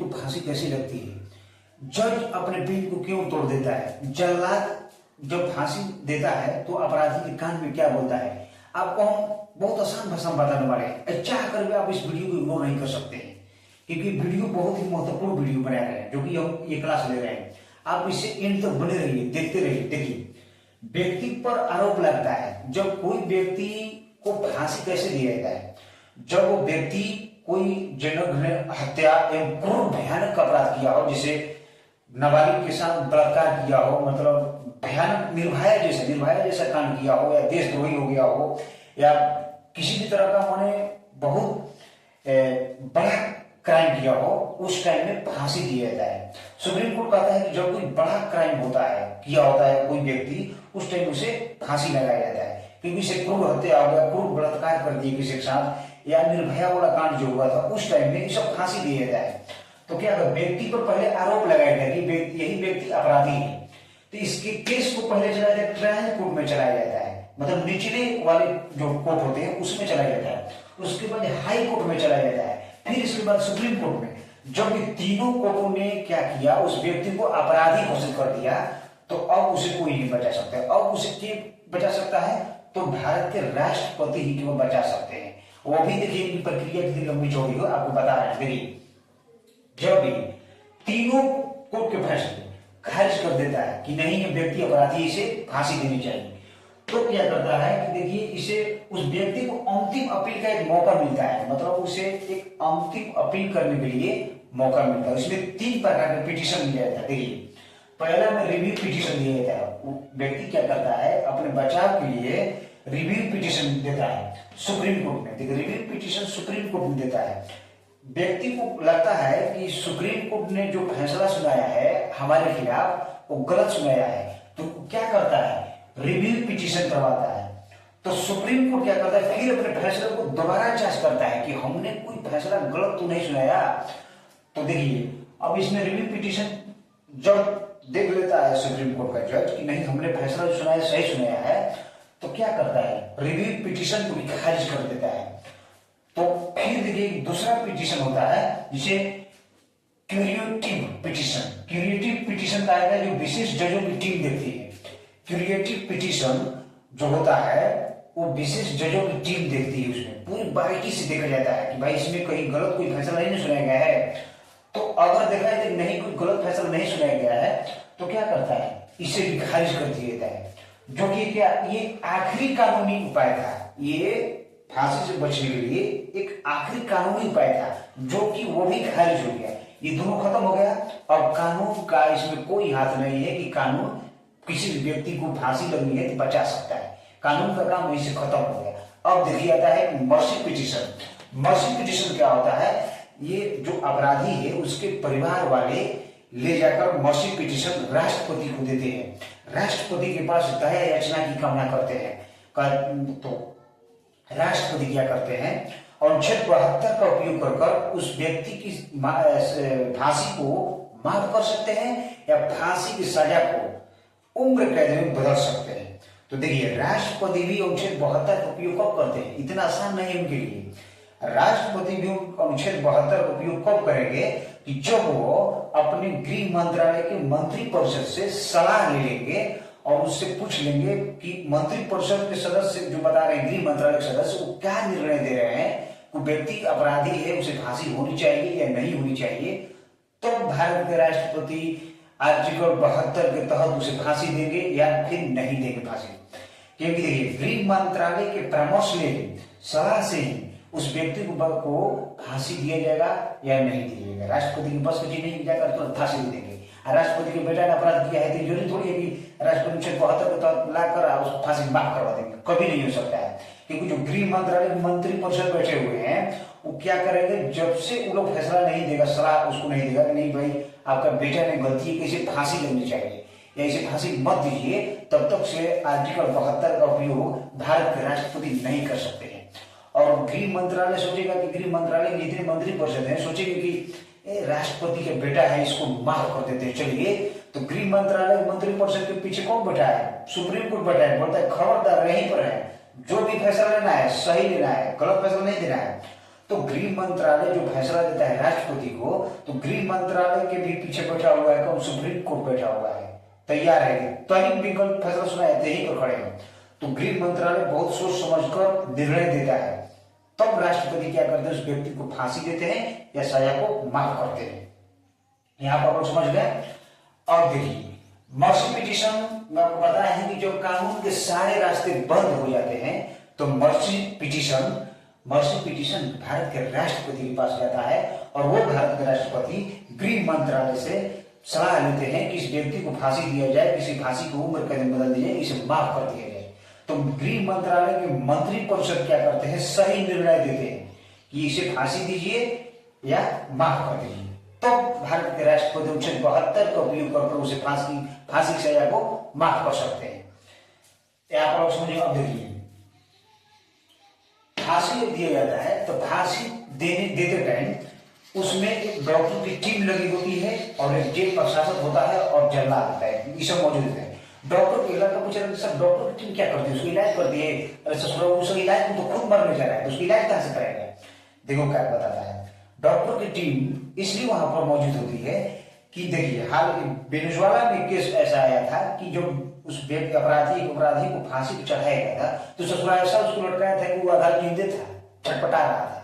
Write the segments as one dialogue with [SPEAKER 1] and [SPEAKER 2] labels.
[SPEAKER 1] को फांसी कैसी लगती है? जज अपने पेन को क्यों तोड़ देता है? जल्लाद जब फांसी देता है तो अपराधी के कान में क्या बोलता है? आपको हम बहुत आसान भाषा में बताने वाले हैं, चाह कर भी आप इस वीडियो को इग्नोर नहीं कर सकते हैं, क्योंकि वीडियो बहुत ही महत्वपूर्ण वीडियो बना रहे हैं जो कि हम ये क्लास ले रहे हैं। आप इससे एंड तक बने रहिए, देखते रहिए। देखिए, व्यक्ति पर आरोप लगता है। जब कोई व्यक्ति को फांसी कैसे दिया जाता है? जब वो व्यक्ति कोई जघन्य हत्या एवं क्रूर भयानक अपराध किया हो, जैसे नाबालिग के साथ बलात्कार किया हो, मतलब भयानक निर्भया जैसा कांड किया हो, या देशद्रोही हो गया हो, या किसी भी तरह का माने बहुत बड़ा क्राइम किया हो, उस टाइम में फांसी दिया जाता है। सुप्रीम कोर्ट कहता है कि जब कोई बड़ा क्राइम किया होता है कोई व्यक्ति, उस टाइम उसे फांसी लगाया जाता है, क्योंकि इसे क्रूर हत्या हो गया, क्रूर बलात्कार कर दिए किसी के साथ, या निर्भया वाला कांड जो हुआ था उस टाइम में इसे फांसी दिया जाता है। तो क्या व्यक्ति पर पहले आरोप लगाया गया कि यही व्यक्ति अपराधी है, तो इसके केस को पहले चलाया जाता है, ट्रायल कोर्ट में चलाया जाता है, मतलब निचले वाले जो कोर्ट होते हैं उसमें चलाया जाता है। उसके बाद हाई कोर्ट में चलाया जाता है, फिर इसके बाद सुप्रीम कोर्ट में। जब ये तीनों कोर्टों ने क्या किया, उस व्यक्ति को अपराधी घोषित कर दिया, तो अब उसे कोई नहीं बचा सकता है। अब उसे क्या बचा सकता है? तो भारत के राष्ट्रपति ही केवल बचा सकते हैं। वो भी देखिए इनकी प्रक्रिया कितनी लंबी चौड़ी हो, आपको बता रहे हैं। देखिए, जब भी तीनों कोर्ट के फैसले खारिज कर देता है कि नहीं ये व्यक्ति अपराधी, इसे फांसी देनी चाहिए, तो क्या करता है कि देखिए इसे उस व्यक्ति को अंतिम अपील का एक मौका मिलता है, मतलब उसे एक अंतिम अपील करने के लिए मौका मिलता है। इसमें 3 प्रकार के पिटीशन दिया जाता है। देखिए, पहला में रिव्यू पिटीशन दिया जाता है। व्यक्ति क्या करता है, अपने बचाव के लिए रिव्यू पिटीशन देता है सुप्रीम कोर्ट में। देखिए, रिव्यू पिटीशन सुप्रीम कोर्ट में देता है। व्यक्ति को लगता है कि सुप्रीम कोर्ट ने जो फैसला सुनाया है हमारे खिलाफ वो गलत सुनाया है, तो क्या करता है? रिव्यू पिटीशन करवाता है। तो सुप्रीम कोर्ट क्या करता है, फिर अपने फैसले को दोबारा जांच करता है कि हमने कोई फैसला गलत तो नहीं सुनाया। तो देखिए, अब इसमें रिव्यू पिटीशन जब देख लेता है सुप्रीम कोर्ट का जज कि नहीं हमने फैसला सुनाया सही सुनाया है, तो क्या करता है? रिव्यू पिटीशन को भी खारिज कर देता है। तो फिर देखिए दूसरा पिटीशन होता है जिसे क्यूरेटिव पिटीशन। क्यूरेटिव पिटीशन का है जो विशेष जजों की टीम देखती है। क्यूरेटिव पिटीशन जो होता है वो विशेष जजों की टीम देखती है, उसमें पूरी बारीकी से देखा जाता है कि भाई इसमें कहीं गलत कोई फैसला नहीं सुनाया गया है। तो अगर देखा जाए नहीं कोई गलत फैसला नहीं सुनाया गया है, तो क्या करता है? इसे भी खारिज कर दिया जाता है, जो कि क्या ये आखिरी कानूनी उपाय था। ये फांसी से बचने के लिए एक आखिरी कानूनी उपाय था, जो कि वो भी खारिज हो गया। ये दोनों खत्म हो गया। अब कानून का इसमें कोई हाथ नहीं है कि कानून किसी भी व्यक्ति को फांसी लगनी है तो बचा सकता है। कानून का काम यहीं से खत्म हो गया। अब देखिए आता है मर्सी पिटीशन। मर्सी पिटीशन क्या होता है? ये जो अपराधी है उसके परिवार वाले ले जाकर मर्सी पिटीशन राष्ट्रपति को देते हैं। राष्ट्रपति के पास दया याचना की कामना करते हैं। तो राष्ट्रपति क्या करते हैं? अनुच्छेद 72 का उपयोग कर उस व्यक्ति की फांसी को माफ कर सकते हैं या फांसी की सजा को उम्र कैद में बदल सकते हैं। तो देखिए, राष्ट्रपति भी अनुच्छेद 72 का उपयोग कब करते हैं? इतना आसान नहीं है उनके लिए। राष्ट्रपति भी अनुच्छेद 72 का उपयोग कब करेंगे? कि जब वो अपने गृह मंत्रालय के मंत्रिपरिषद से सलाह ले लेंगे और उससे पूछ लेंगे कि मंत्रिपरिषद के सदस्य जो बता रहे हैं, गृह मंत्रालय के सदस्य वो क्या निर्णय दे रहे हैं, कोई व्यक्ति अपराधी है उसे फांसी होनी चाहिए या नहीं होनी चाहिए, तो भारत के राष्ट्रपति आर्टिकल 72 के तहत उसे फांसी देंगे या फिर नहीं देंगे फांसी। क्योंकि देखिए, गृह मंत्रालय के परामर्श ले सलाह से ही उस व्यक्ति को फांसी दिया जाएगा या नहीं दिया जाएगा। राष्ट्रपति की बस की नहीं जाकर तो फांसी दे देंगे। राष्ट्रपति के बेटा ने अपराध किया है तो जरूरी थोड़ी है कि राष्ट्रपति अनुच्छेद 72 के तहत लाकर उस फांसी माफ करवा देंगे, कभी नहीं हो सकता है। क्योंकि जो गृह मंत्रालय के मंत्रिपरिषद बैठे हुए हैं वो क्या करेंगे, जब से वो लोग फैसला नहीं देगा, सलाह उसको नहीं देगा कि नहीं भाई आपका बेटा ने गलती है कि इसे फांसी लगनी चाहिए या इसे फांसी मत दीजिए, तब तक से आर्टिकल 72 का उपयोग भारत के राष्ट्रपति नहीं कर सकते हैं। और गृह मंत्रालय सोचेगा कि गृह मंत्रालय जितने मंत्रिपरिषद है सोचेंगे कि राष्ट्रपति के बेटा है इसको माफ कर देते हैं चलिए। तो गृह मंत्रालय मंत्रिपरिषद के पीछे कौन बैठा है? सुप्रीम कोर्ट बैठा है। बोलता है खबरदार यहीं पर है, जो भी फैसला लेना है सही लेना है, गलत फैसला नहीं देना है। तो गृह मंत्रालय जो फैसला देता है राष्ट्रपति को, तो गृह मंत्रालय के भी पीछे बैठा हुआ है, कौन? सुप्रीम कोर्ट बैठा हुआ है, तैयार है कि तभी विकल्प फैसला सुनाया यही पर खड़े हैं। तो गृह मंत्रालय बहुत सोच समझकर निर्णय देता है, तब राष्ट्रपति क्या करते हैं? उस व्यक्ति को फांसी देते हैं या सजा को माफ करते हैं। यहां पर आप समझ गए। अब देखिए मर्सी पिटीशन में आपको पता है कि जब कानून के सारे रास्ते बंद हो जाते हैं तो मर्सी पिटीशन भारत के राष्ट्रपति के पास जाता है और वो भारत के राष्ट्रपति गृह मंत्रालय से सलाह लेते हैं कि इस व्यक्ति को फांसी दिया जाए, किसी फांसी की उम्र कैद बदल दी जाए, इसे माफ कर दिया जाए। तो गृह मंत्रालय के मंत्री परिषद क्या करते हैं? सही निर्णय देते हैं कि इसे फांसी दीजिए या माफ कर दीजिए। तो भारत के राष्ट्रपति 1972 का उपयोग करके उसे फांसी की सजा को माफ कर सकते हैं। यहाँ पर समझिए। अब देखिए फांसी जब दिया जाता है तो फांसी देते टाइम उसमें एक डॉक्टर की टीम लगी होती है और एक जेल प्रशासक होता है और जल्लाद होता है, ये सब मौजूद होते हैं। डॉक्टर के इलाका पूछ रहे सर डॉक्टर की टीम क्या करती है? उसको इलाज करती है। अरे ससुरा उसका इलाज तो खुद मरने जा रहा है, तो उसका इलाज कहां से कराएगा? देखो क्या बताता है। डॉक्टर की टीम इसलिए वहां पर मौजूद होती है कि देखिए हाल वेनेजुएला में केस ऐसा आया था कि जो उस अपराधी को फांसी पर चढ़ाया गया था तो ससुरा ऐसा उसको लटकाया था कि वो आधा जिंदे था, छटपटा रहा था।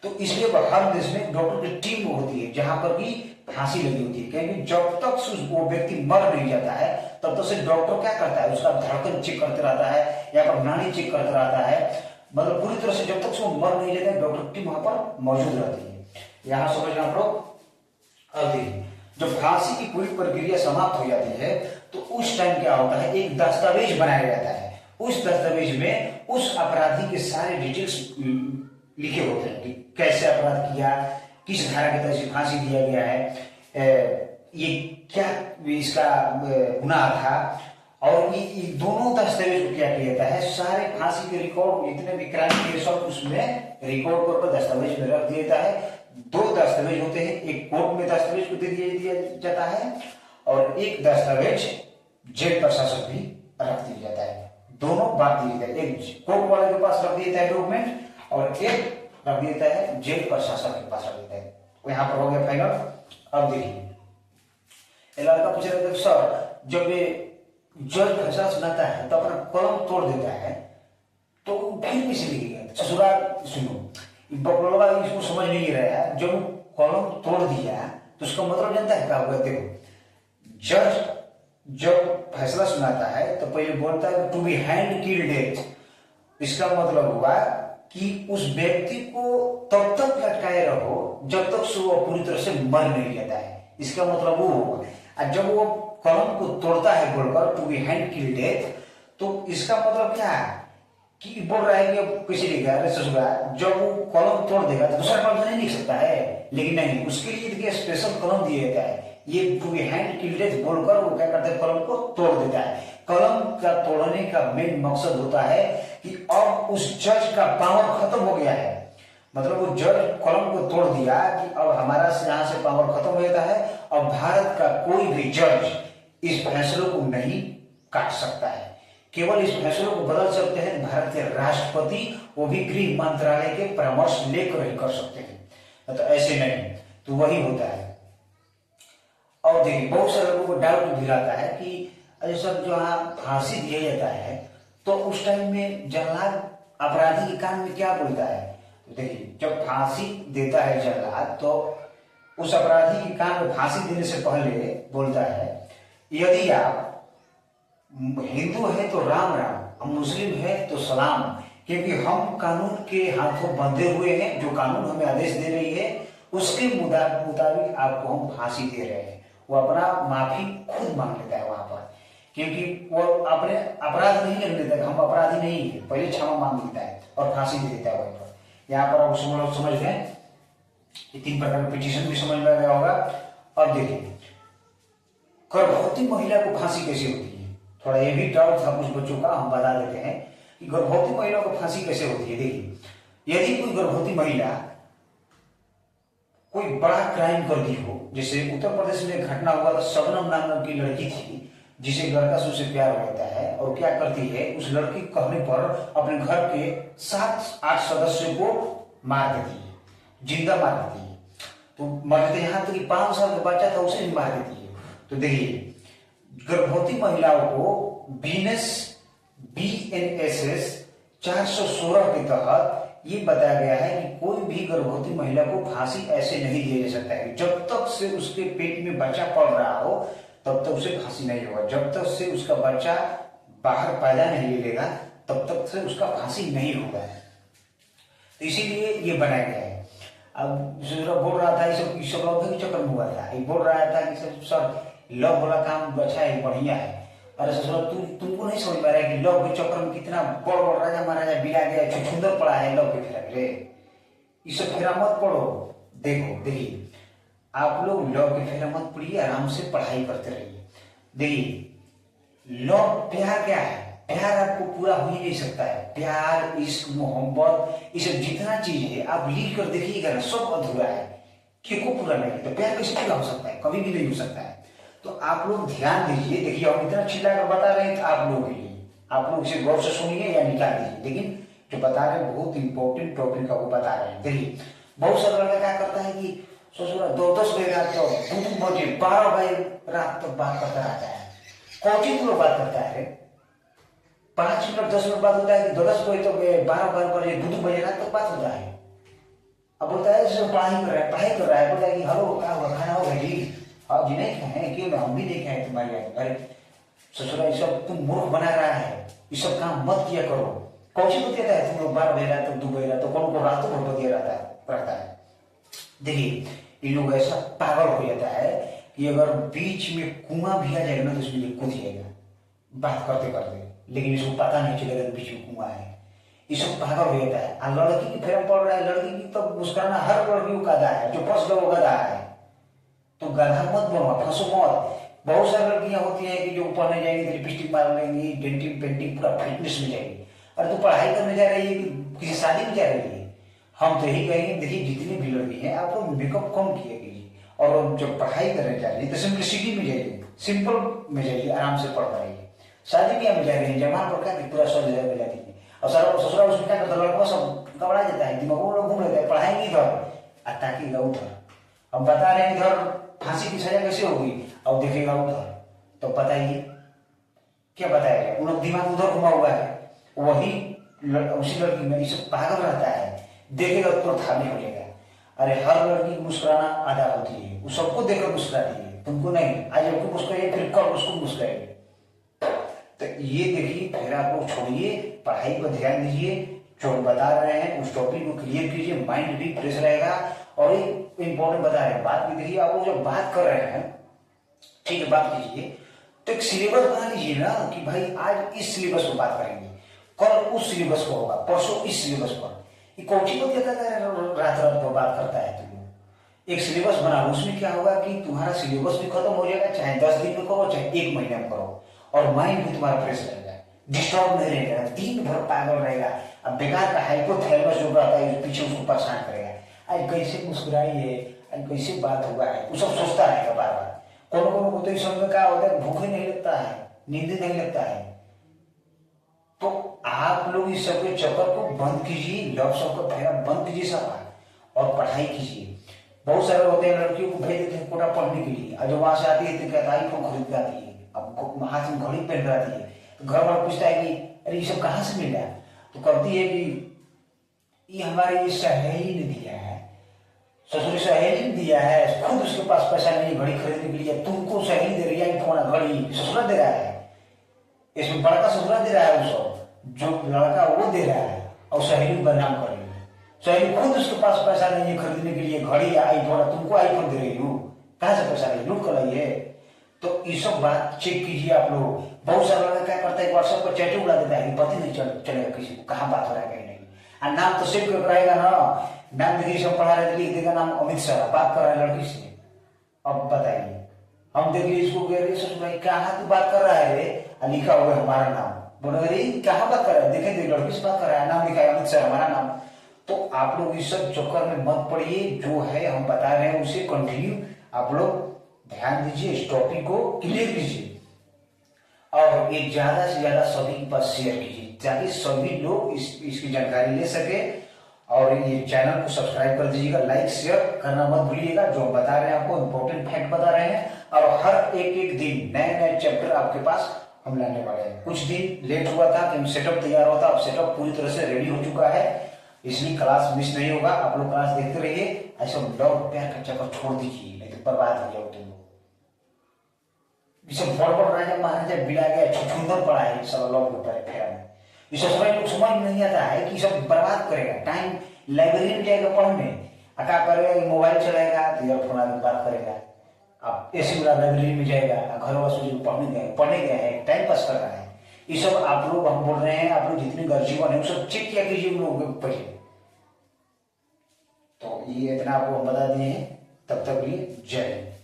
[SPEAKER 1] तो इसलिए हर देश में डॉक्टर की टीम होती है जहां पर भी फांसी लगी होती है, क्योंकि जब तक वो व्यक्ति मर नहीं जाता है तब तक से डॉक्टर क्या करता है? उसका धड़कन चेक करते रहता है या पर नाड़ी चेक करते रहता है, मतलब पूरी तरह से जब तक से वो मर नहीं जाता है डॉक्टर टीम वहां पर मौजूद रहती है। यहां समझना आप लोग। अब देखिए जब फांसी की पूरी प्रक्रिया समाप्त हो जाती है तो उस टाइम क्या होता है? एक दस्तावेज बनाया जाता है। उस दस्तावेज में उस अपराधी के सारे डिटेल्स लिखे होते हैं कि कैसे अपराध किया, किस धारा के तहत फांसी दिया गया है, ये क्या इसका गुनाह था, और ये दोनों दस्तावेज को क्या किया जाता है? सारे फांसी के रिकॉर्ड जितने भी क्राइम केस और उसमें रिकॉर्ड करके दस्तावेज में रख दिया जाता है। दो दस्तावेज होते हैं, एक कोर्ट में दस्तावेज को दे दिया जाता है और एक दस्तावेज जेल प्रशासक भी रख दिया जाता है। दोनों बात दी जाती है, एक कोर्ट वाले के पास रख दिया जाता है डॉक्यूमेंट और एक रख देता है जेल प्रशासन के पास रख देता है। तो यहाँ पर हो गया फाइनल। अब देखिए लड़का पूछ रहा था सर जब ये जज फैसला सुनाता है तो अपना कलम तोड़ देता है तो फिर किसे लिखेगा? ससुराल सुनो बकलोगा इसको समझ नहीं रहा है। जब कलम तोड़ दिया तो उसका मतलब जानता है क्या होगा? देखो जज जब फैसला सुनाता है तो पहले बोलता है to be hanged till death. इसका मतलब हुआ कि उस व्यक्ति को तब तक लटकाए रहो जब तक वो पूरी तरह से मर नहीं जाता है। इसका मतलब वो होगा। और जब वो कलम को तोड़ता है बोलकर to be hanged till death, तो इसका मतलब क्या है कि बोल रहा है कि अब किसी लिखा है ससुरा जब वो कलम तोड़ देगा तो दूसरा कलम नहीं लिख सकता है, लेकिन नहीं उसके लिए देखिए स्पेशल कलम दिया जाता है। ये to be hanged till death बोलकर वो क्या करता है? कलम को तोड़ देता है। कलम का तोड़ने का मेन मकसद होता है कि अब उस जज का पावर खत्म हो गया है। मतलब वो जज कलम को तोड़ दिया कि अब हमारा यहां से पावर खत्म हो जाता है। अब भारत का कोई भी जज इस फैसलों को नहीं काट सकता है, केवल इस फैसलों को बदल सकते हैं भारत के राष्ट्रपति, वो भी गृह मंत्रालय के परामर्श लेकर ही कर सकते हैं, तो ऐसे नहीं। तो वही होता है। और देखिए बहुत सारे लोगों को डाउट दिलाता है कि अरे सर जो फांसी दिया जाता है तो उस टाइम में जल्लाद अपराधी के कान में क्या बोलता है? तो देखिए जब फांसी देता है जल्लाद तो उस अपराधी के कान में फांसी देने से पहले बोलता है यदि आप हिंदू है तो राम राम, हम मुस्लिम है तो सलाम, क्योंकि हम कानून के हाथों बंधे हुए हैं। जो कानून हमें आदेश दे रही है उसके मुताबिक आपको हम फांसी दे रहे हैं। वो अपना माफी खुद मांग लेता है वहां पर, क्योंकि वो अपने अपराध नहीं कर लेता, हम अपराधी नहीं है, पहले क्षमा मांग लेता है और फांसी दे देता है वहीं पर। यहाँ पर आप समझ गए, 3 प्रकार का पिटीशन भी समझ में आ गया होगा। अब देखिए गर्भवती महिला को फांसी कैसे होती है? थोड़ा ये भी डाउट था कुछ बच्चों का, हम बता देते हैं कि गर्भवती महिला को फांसी कैसे होती है। देखिए यदि कोई गर्भवती महिला कोई बड़ा क्राइम कर दी हो, जैसे उत्तर प्रदेश में घटना हुआ था, शबनम नाम की लड़की थी जिसे लड़का से उससे प्यार होता है और क्या करती है उस लड़की कहने पर अपने घर के 7-8 सदस्यों को मार देती है। जिंदा मार देती है। तो मर देते, यहाँ तक कि 5 साल का बच्चा था उसे भी मार देती है। तो देखिए, गर्भवती महिलाओं को BNSS 416 के तहत ये बताया गया है कि कोई भी गर्भवती महिला को फांसी ऐसे नहीं दिया जा सकता है। जब तक से उसके पेट में बच्चा पल रहा हो तब तक उसे फांसी नहीं होगा। जब तक से उसका बच्चा बाहर पैदा नहीं ले लेगा तब तक से उसका फांसी नहीं होगा। तो इसीलिए ये बनाया गया है। अब जो बोल रहा था ये सब लव के चक्कर में हुआ था। ये बोल रहा था कि सर लव वाला काम अच्छा है, बढ़िया है। अरे ससुर तुमको नहीं समझ पा रहा है कि लव के चक्कर में कितना बड़ बड़ राजा महाराजा बिला गया, छुछुंदर पड़ा है लव के फेरा रे। ये सब फेरा मत पढ़ो। देखिए आप लोग लव के फेरा मत पढ़िए, आराम से पढ़ाई करते रहिए। देखिए लव प्यार क्या है? प्यार आपको पूरा हो ही नहीं सकता है। प्यार, इश्क, मोहब्बत, ये सब जितना चीज है आप लिख कर देखिएगा ना, सब अधूरा है, क्यों पूरा नहीं। तो प्यार कैसे पूरा हो सकता है? कभी भी नहीं हो सकता है। तो आप लोग ध्यान दीजिए। देखिए हम इतना चिल्ला कर बता रहे हैं आप लोगों के लिए, आप लोग इसे गौर से सुनिए या निकाल दीजिए, लेकिन जो बता रहे हैं बहुत इंपॉर्टेंट टॉपिक आपको बता रहे हैं। देखिए बहुत सारा लड़का क्या करता है कि ससुरा 2-10 बजे रात तो 2 बजे 12 बजे रात तक बात करता रहता है। कौन लोग बात करता है? 5 मिनट 10 मिनट बात होता है कि 10 बजे तक 12 बजे 2 बजे रात तक बात होता है। अब बोलता है पढ़ाई कर रहा है, बोलता है कि हेलो क्या हुआ, खाना हो गया जी? आप जी नहीं खाए? क्यों? हम भी नहीं खाए तुम्हारे। अरे ससुरा ये सब तुम मूर्ख बना रहा है, ये सब काम मत किया करो। कौन सी बतिया है तुम लोग 12 बजे रात तक 2 बजे रात तो कौन को रातों भर बतिया रहता है। देखिए ये लोग ऐसा पागल हो जाता है कि अगर बीच में कुआं भी आ जाएगा ना तो उसमें कूद जाएगा बात करते करते, लेकिन इसको पता नहीं चलेगा बीच में कुआं है। ये सब पागल हो जाता है। और लड़की की फेरम पड़ रहा है, लड़की की तो मुस्कुराना हर लड़की को गधा है, जो फंस गया वो गधा है। तो गधा मत बनो, फंसो मत। बहुत सारी लड़कियां होती हैं कि जो पढ़ने जाएंगी लिपस्टिक मार लेंगी, डेंटिंग पेंटिंग पूरा फिटनेस में जाएगी। अरे तो पढ़ाई करने जा रही है कि किसी शादी में जा रही है? हम तो यही कहेंगे देखिए जितनी भी लड़की है आप लोग मेकअप कम किया कीजिए, और जब पढ़ाई करने जा रही है तो सिंपलिसिटी में जाइए, सिंपल में जाइए, आराम से पढ़ पाइए। शादी ब्याह में जा रही है जमान पर क्या पूरा 100,000 मिला दीजिए। और सारा ससुराल उसमें क्या करता है, लड़का सब घबरा जाता है, दिमाग लोग घूम लेते हैं, पढ़ाएंगे इधर ताकि उधर। हम बता रहे हैं इधर फांसी की सजा कैसे होगी, और देखेगा उधर, तो बताइए क्या बताएगा? उन लोग दिमाग उधर घुमा हुआ है। वही उसी लड़की में इसे पागल रहता है, देखेगा तो थाली हो जाएगा। अरे हर लड़की मुस्कुराना आधा होती है, वो सबको देखकर मुस्कुराती है, तुमको नहीं। आज आपको मुस्कुराइए फिर कल उसको मुस्कुराइए। तो ये देखिए फिर आप लोग छोड़िए, पढ़ाई पर ध्यान दीजिए। जो हम बता रहे हैं उस टॉपिक को क्लियर कीजिए, माइंड भी फ्रेश रहेगा। और एक इंपॉर्टेंट बता रहे हैं बात भी देखिए, आप लोग जब बात कर रहे हैं ठीक है बात कीजिए तो एक सिलेबस बना लीजिए ना कि भाई आज इस सिलेबस पर बात करेंगे, कल उस सिलेबस पर होगा, परसों इस सिलेबस पर। ये कोचिंग को क्या रात रात पर बात करता है? तुम एक सिलेबस बना लो, उसमें क्या होगा कि तुम्हारा सिलेबस भी खत्म हो जाएगा, चाहे 10 दिन में करो चाहे 1 महीने में करो, और माइंड भी तुम्हारा फ्रेश रहेगा, डिस्टर्ब नहीं रहेगा, दिन भर पागल रहेगा। अब बेकार का हाइपोथैलेमस जो रहता है पीछे उसको परेशान करेगा, आज कैसे मुस्कुराई है, आज कैसे बात हुआ है, वो सब सोचता रहेगा बार बार। कोनो को तो इस समय क्या होता है, भूख ही नहीं लगता है, नींद नहीं लगता है। तो आप लोग इस सब के चक्कर को बंद कीजिए, लव सब का फेरा बंद कीजिए सफा, और पढ़ाई कीजिए। बहुत सारे होते हैं लड़कियों को भेज देते हैं कोटा पढ़ने के लिए, और जो वहां से आती है तो कहता है फोन खरीद के आती है, अब हाथ में घड़ी पहन आती है, तो घर वाला पूछता है कि अरे ये सब कहाँ से मिला? तो कहती है कि ये हमारे सहेली ने दिया है, ससुर सहेली ने दिया है, खुद उसके पास पैसा नहीं घड़ी खरीदने के लिए, तुमको सहेली दे रही है फोन, घड़ी ससुरा दे रहा है, इसमें बड़का ससुरा दे रहा है, वो सब जो लड़का वो दे रहा है, और सहेली बदनाम कर रही है। सहेली खुद उसके पास पैसा नहीं है खरीदने के लिए घड़ी या आईफोन, तुमको आईफोन दे रही हूँ, कहाँ से पैसा नहीं, लूट कर रही है। तो ये सब बात चेक कीजिए आप लोग। बहुत सारा लड़का क्या करता है, व्हाट्सएप पर चैटिंग उड़ा देता है, पता नहीं चलेगा किसी को कहाँ बात हो रहा है कहीं नहीं। और नाम तो सेव करके रहेगा ना, नाम देखिए सब पढ़ा रहे लिख देगा नाम अमित शाह, बात कर रहा है लड़की से। अब बताइए हम देखिए इसको कह रहे सोच भाई कहाँ तू बात कर रहा है रे, लिखा हुआ है हमारा नाम, बोलो अरे कहाँ बात कर रहा है, देखे लड़की से बात कर रहा है, नाम लिखा है अमित शाह हमारा नाम। तो आप लोग इस सब चक्कर में मत पड़िए, जो है हम बता रहे हैं उसे कंटिन्यू आप लोग ध्यान दीजिए, इस टॉपिक को क्लियर कीजिए, और ये ज्यादा से ज्यादा सभी के पास शेयर कीजिए ताकि सभी लोग इसकी जानकारी ले सके और ये चैनल को सब्सक्राइब कर दीजिएगा, लाइक शेयर करना मत भूलिएगा। जो हम बता रहे हैं आपको इंपॉर्टेंट फैक्ट बता रहे हैं, और हर एक एक दिन नए नए चैप्टर आपके पास हम लाने वाले हैं। कुछ दिन लेट हुआ था कि सेटअप तैयार होता, अब सेटअप पूरी तरह से रेडी हो चुका है, इसलिए क्लास मिस नहीं होगा। आप लोग क्लास देखते रहिए। ऐसा लव प्यार का चक्कर छोड़ दीजिए, नहीं तो बर्बाद हो जाओ तुम लोग। सब बड़ बड़ राजा महाराजा बिला गया, छुछुंदर पड़ा है सब लव के फेरा में। ये सब समझ नहीं आता है कि सब बर्बाद करेगा। टाइम लाइब्रेरी में जाएगा पढ़ने, क्या करेगा, मोबाइल चलाएगा तो ईयरफोन आदमी बात करेगा। अब ऐसे वाला लाइब्रेरी में जाएगा, घर वाले जो पढ़ने गए हैं, टाइम पास कर रहा है। ये सब आप लोग, हम बोल रहे हैं, आप लोग जितने गर्जीवन है वो सब चेक किया कीजिए उन लोगों को पढ़िए। तो ये इतना आपको हम बता दिए हैं। तब तक लिए जय हिंद।